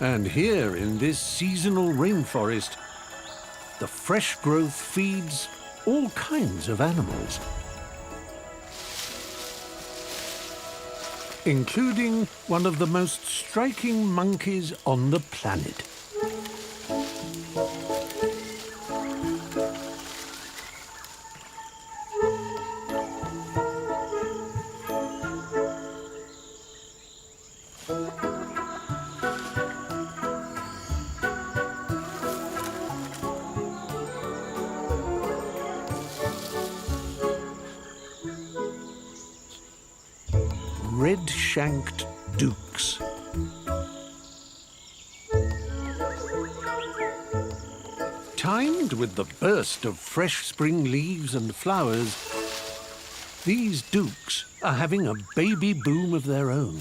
And here in this seasonal rainforest, the fresh growth feeds all kinds of animals, including one of the most striking monkeys on the planet. Red-shanked doucs. Timed with the burst of fresh spring leaves and flowers, these doucs are having a baby boom of their own.